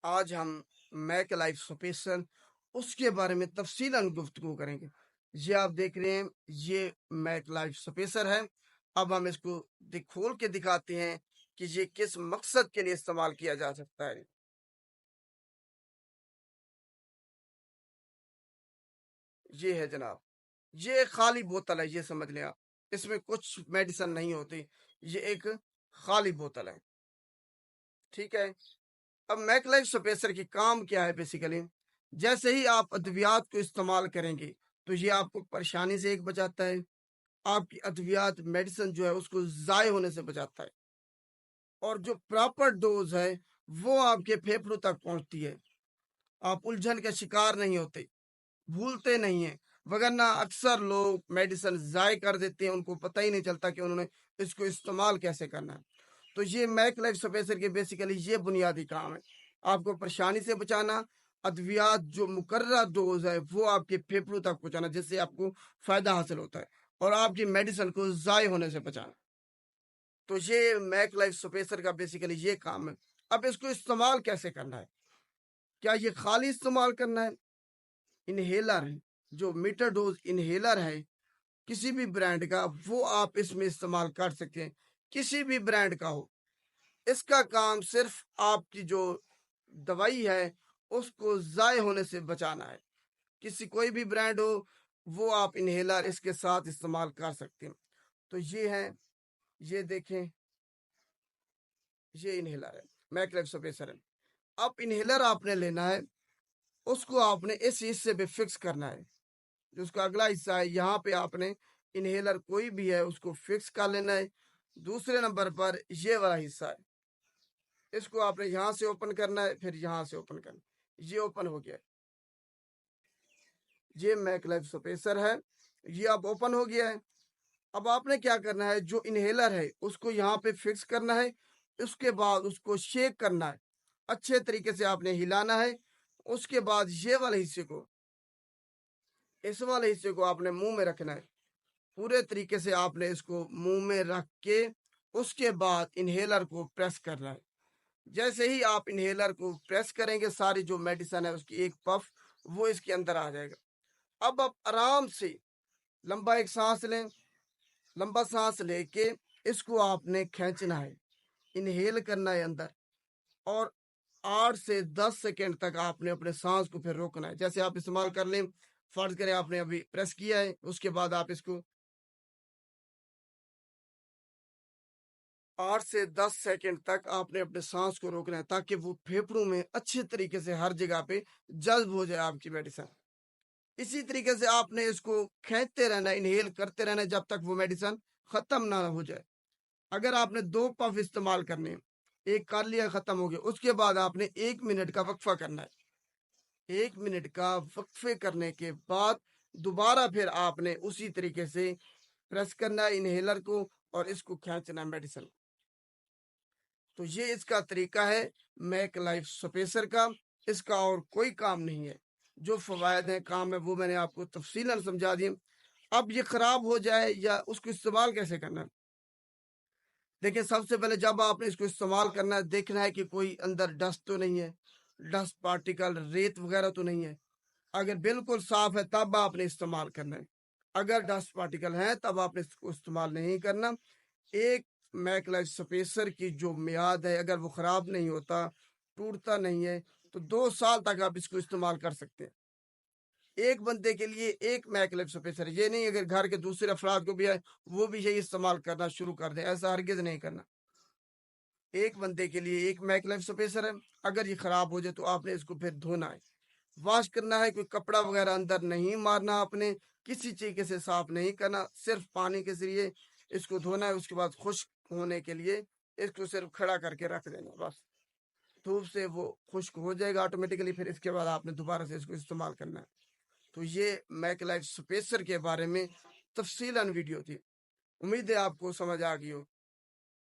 آج ہم make life special اس کے بارے میں تفصیلاً گفتگو کریں گے۔ یہ آپ دیکھ رہے ہیں، یہ میک لائف سپیسر ہے۔ اب ہم اس کو کھول کے دکھاتے ہیں کہ یہ کس مقصد کے لیے استعمال کیا جا سکتا ہے۔ یہ ہے جناب، یہ ایک خالی بوتل ہے، یہ سمجھ لیں آپ، اس میں کچھ میڈیسن نہیں ہوتی، یہ ایک خالی بوتل ہے، ٹھیک ہے۔ اب میک لائف سپیسر کی کام کیا ہے بیسیکلی؟ جیسے ہی آپ ادویات کو استعمال کریں گے تو یہ آپ کو پریشانی سے ایک بچاتا ہے، آپ کی ادویات میڈیسن جو ہے اس کو ضائع ہونے سے بچاتا ہے، اور جو پراپر ڈوز ہے وہ آپ کے پھیپھڑوں تک پہنچتی ہے، آپ الجھن کا شکار نہیں ہوتے، بھولتے نہیں ہیں، وگرنہ اکثر لوگ میڈیسن ضائع کر دیتے ہیں، ان کو پتہ ہی نہیں چلتا کہ انہوں نے اس کو استعمال کیسے کرنا ہے۔ تو یہ میک لائف سپیسر کے بیسیکلی یہ بنیادی کام ہے، آپ کو پریشانی سے بچانا، ادویات جو مقررہ ڈوز ہے وہ آپ کے پھیپھڑوں تک پہنچانا جس سے آپ کو فائدہ حاصل ہوتا ہے، اور آپ کی میڈیسن کو ضائع ہونے سے بچانا۔ تو یہ میک لائف سپیسر کا بیسیکلی یہ کام ہے۔ اب اس کو استعمال کیسے کرنا ہے؟ کیا یہ خالی استعمال کرنا ہے؟ انہیلر جو میٹر ڈوز انہیلر ہے کسی بھی برانڈ کا، وہ آپ اس میں استعمال کر سکتے ہیں، کسی بھی برانڈ کا ہو۔ اس کا کام صرف آپ کی جو دوائی ہے اس کو ضائع ہونے سے بچانا ہے، کسی کوئی بھی برانڈ ہو وہ آپ انہیلر اس کے ساتھ استعمال کر سکتے ہیں۔ تو یہ ہے، یہ دیکھیں، یہ انہیلر ہے، میک لائف سپیسر ہے۔ اب انہیلر آپ نے لینا ہے، اس کو آپ نے اس حصے پہ فکس کرنا ہے، جو اس کا اگلا حصہ ہے یہاں پہ آپ نے انہیلر کوئی بھی ہے اس کو فکس کر لینا ہے۔ دوسرے نمبر پر یہ والا حصہ ہے، اس کو آپ نے یہاں سے اوپن کرنا ہے، پھر یہاں سے اوپن کرنا ہے۔ یہ اوپن ہو گیا، یہ میک لائف سپیسر ہے، یہ اب اوپن ہو گیا ہے۔ اب آپ نے کیا کرنا ہے، جو انہیلر ہے اس کو یہاں پہ فکس کرنا ہے، اس کے بعد اس کو شیک کرنا ہے، اچھے طریقے سے آپ نے ہلانا ہے۔ اس کے بعد یہ والے حصے کو، اس والے حصے کو آپ نے منہ میں رکھنا ہے، پورے طریقے سے آپ نے اس کو منہ میں رکھ کے اس کے بعد انہیلر کو پریس کرنا ہے۔ جیسے ہی آپ انہیلر کو پریس کریں گے ساری جو میڈیسن ہے اس کی ایک پف وہ اس کے اندر آ جائے گا۔ اب آپ آرام سے لمبا ایک سانس لیں، لمبا سانس لے کے اس کو آپ نے کھینچنا ہے، انہیل کرنا ہے اندر، اور 8 سے 10 سیکنڈ تک آپ نے اپنے سانس کو پھر روکنا ہے۔ جیسے آپ استعمال کر لیں، فرض کریں آپ نے ابھی پریس کیا ہے، اس کے بعد آپ اس کو 8 سے 10 سیکنڈ تک آپ نے اپنے سانس کو روکنا ہے تاکہ وہ پھیپھڑوں میں اچھے طریقے سے ہر جگہ پہ جذب ہو جائے آپ کی میڈیسن۔ اسی طریقے سے آپ نے اس کو کھینچتے رہنا، انہیل کرتے رہنا جب تک وہ میڈیسن ختم نہ ہو جائے۔ اگر آپ نے 2 پف استعمال کرنے، ایک کر لیا ختم ہو گیا، اس کے بعد آپ نے 1 منٹ کا وقفہ کرنا ہے۔ 1 منٹ کا وقفے کرنے کے بعد دوبارہ پھر آپ نے اسی طریقے سے پریس کرنا ہے انہیلر کو اور اس کو کھینچنا ہے میڈیسن۔ تو یہ اس کا طریقہ ہے میک لائف سپیسر کا، اس کا اور کوئی کام نہیں ہے۔ جو فوائد ہیں، کام ہے، وہ میں نے آپ کو تفصیلاً سمجھا دیے۔ اب یہ خراب ہو جائے یا اس کو استعمال کیسے کرنا ہے؟ دیکھیں، سب سے پہلے جب آپ نے اس کو استعمال کرنا ہے دیکھنا ہے کہ کوئی اندر ڈسٹ تو نہیں ہے، ڈسٹ پارٹیکل، ریت وغیرہ تو نہیں ہے۔ اگر بالکل صاف ہے تب آپ نے استعمال کرنا ہے، اگر ڈسٹ پارٹیکل ہیں تب آپ نے اس کو استعمال نہیں کرنا۔ ایک میک لائف سپیسر کی جو میعاد ہے، اگر وہ خراب نہیں ہوتا، ٹوٹتا نہیں ہے، تو 2 سال تک آپ اس کو استعمال کر سکتے ہیں۔ ایک بندے کے لیے ایک میک لائف سپیسر، یہ نہیں اگر گھر کے دوسرے افراد کو بھی ہے وہ بھی یہی استعمال کرنا شروع کر دیں، ایسا ہرگز نہیں کرنا۔ ایک بندے کے لیے ایک میک لائف سپیسر ہے، اگر یہ خراب ہو جائے تو آپ نے اس کو پھر دھونا ہے، واش کرنا ہے، کوئی کپڑا وغیرہ اندر نہیں مارنا، آپ نے کسی طریقے سے صاف نہیں کرنا، صرف پانی کے ذریعے اس کو دھونا ہے۔ اس کے بعد خشک ہونے کے لیے اس کو صرف کھڑا کر کے رکھ دینا، بس دھوپ سے وہ خشک ہو جائے گا آٹومیٹکلی، پھر اس کے بعد آپ نے دوبارہ سے اس کو استعمال کرنا ہے۔ تو یہ میک لائف سپیسر کے بارے میں تفصیلاً ویڈیو تھی، امید ہے آپ کو سمجھ آ گئی ہو۔